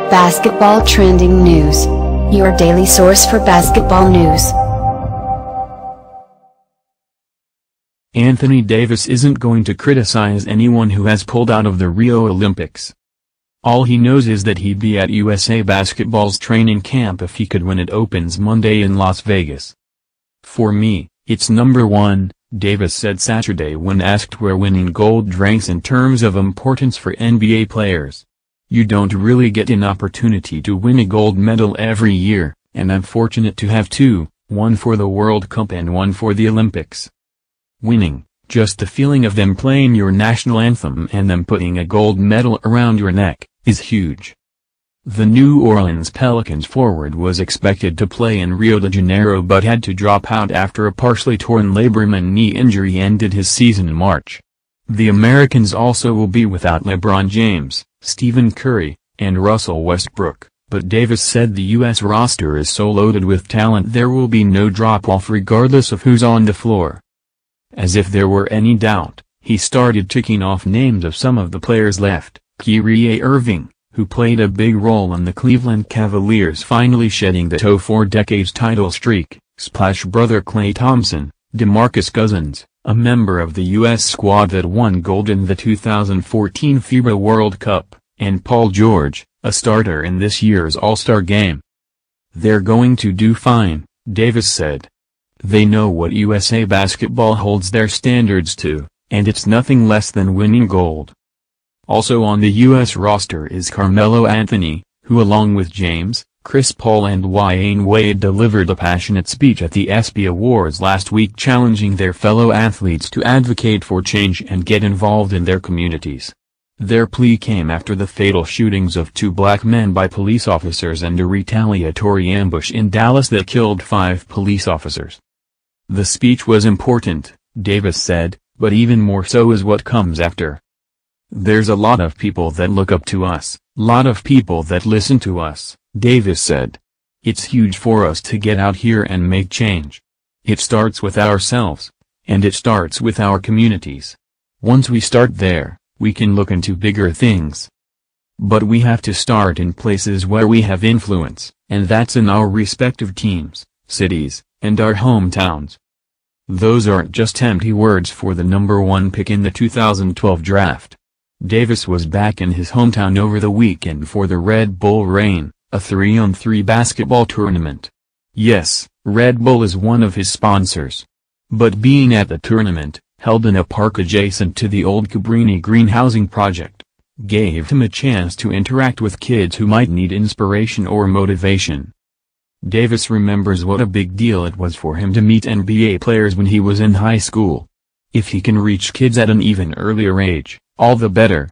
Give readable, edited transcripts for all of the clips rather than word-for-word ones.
Basketball trending news. Your daily source for basketball news. Anthony Davis isn't going to criticize anyone who has pulled out of the Rio Olympics. All he knows is that he'd be at USA Basketball's training camp if he could when it opens Monday in Las Vegas. "For me, it's number one," Davis said Saturday when asked where winning gold ranks in terms of importance for NBA players. "You don't really get an opportunity to win a gold medal every year, and I'm fortunate to have two, one for the World Cup and one for the Olympics. Winning, just the feeling of them playing your national anthem and them putting a gold medal around your neck, is huge." The New Orleans Pelicans forward was expected to play in Rio de Janeiro but had to drop out after a partially torn labrum and knee injury ended his season in March. The Americans also will be without LeBron James, Stephen Curry, and Russell Westbrook, but Davis said the U.S. roster is so loaded with talent there will be no drop-off regardless of who's on the floor. As if there were any doubt, he started ticking off names of some of the players left. Kyrie Irving, who played a big role in the Cleveland Cavaliers finally shedding the 4 decades title streak, Splash Brother Klay Thompson, DeMarcus Cousins, a member of the U.S. squad that won gold in the 2014 FIBA World Cup, and Paul George, a starter in this year's All-Star Game. "They're going to do fine," Davis said. "They know what USA Basketball holds their standards to, and it's nothing less than winning gold." Also on the U.S. roster is Carmelo Anthony, who along with James, Chris Paul and Dwyane Wade delivered a passionate speech at the ESPY Awards last week challenging their fellow athletes to advocate for change and get involved in their communities. Their plea came after the fatal shootings of 2 black men by police officers and a retaliatory ambush in Dallas that killed 5 police officers. "The speech was important," Davis said, "but even more so is what comes after. There's a lot of people that look up to us, lot of people that listen to us," Davis said. "It's huge for us to get out here and make change. It starts with ourselves, and it starts with our communities. Once we start there, we can look into bigger things. But we have to start in places where we have influence, and that's in our respective teams, cities, and our hometowns." Those aren't just empty words for the number 1 pick in the 2012 draft. Davis was back in his hometown over the weekend for the Red Bull Reign, a 3-on-3 basketball tournament. Yes, Red Bull is one of his sponsors. But being at the tournament, held in a park adjacent to the old Cabrini Green housing project, gave him a chance to interact with kids who might need inspiration or motivation. Davis remembers what a big deal it was for him to meet NBA players when he was in high school. If he can reach kids at an even earlier age, all the better.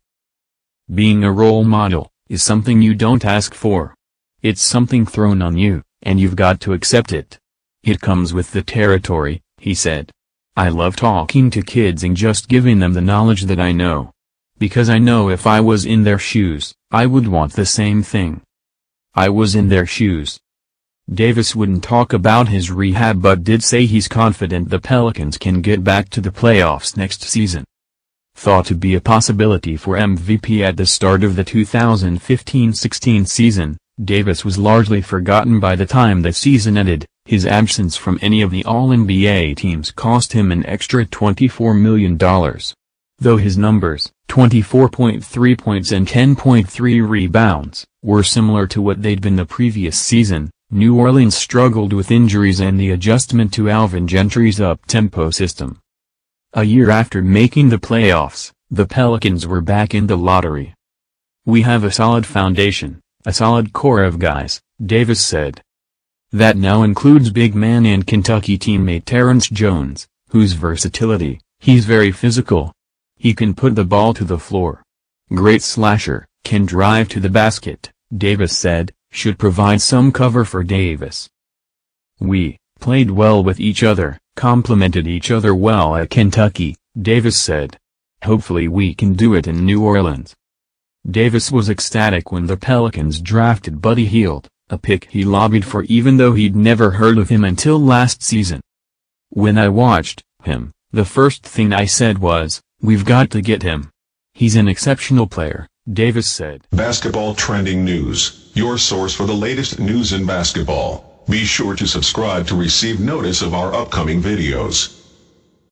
"Being a role model is something you don't ask for. It's something thrown on you, and you've got to accept it. It comes with the territory," he said. "I love talking to kids and just giving them the knowledge that I know. Because I know if I was in their shoes, I would want the same thing. I was in their shoes." Davis wouldn't talk about his rehab but did say he's confident the Pelicans can get back to the playoffs next season. Thought to be a possibility for MVP at the start of the 2015-16 season, Davis was largely forgotten by the time the season ended. His absence from any of the All-NBA teams cost him an extra $24 million. Though his numbers, 24.3 points and 10.3 rebounds, were similar to what they'd been the previous season, New Orleans struggled with injuries and the adjustment to Alvin Gentry's up-tempo system. A year after making the playoffs, the Pelicans were back in the lottery. "We have a solid foundation, a solid core of guys," Davis said. "That now includes big man and Kentucky teammate Terrence Jones, whose versatility, he's very physical. He can put the ball to the floor. Great slasher, can drive to the basket," Davis said, should provide some cover for Davis. "We played well with each other, complemented each other well at Kentucky," Davis said. "Hopefully we can do it in New Orleans." Davis was ecstatic when the Pelicans drafted Buddy Hield, a pick he lobbied for even though he'd never heard of him until last season. "When I watched him, the first thing I said was, we've got to get him. He's an exceptional player," Davis said. Basketball trending news. your source for the latest news in basketball. Be sure to subscribe to receive notice of our upcoming videos.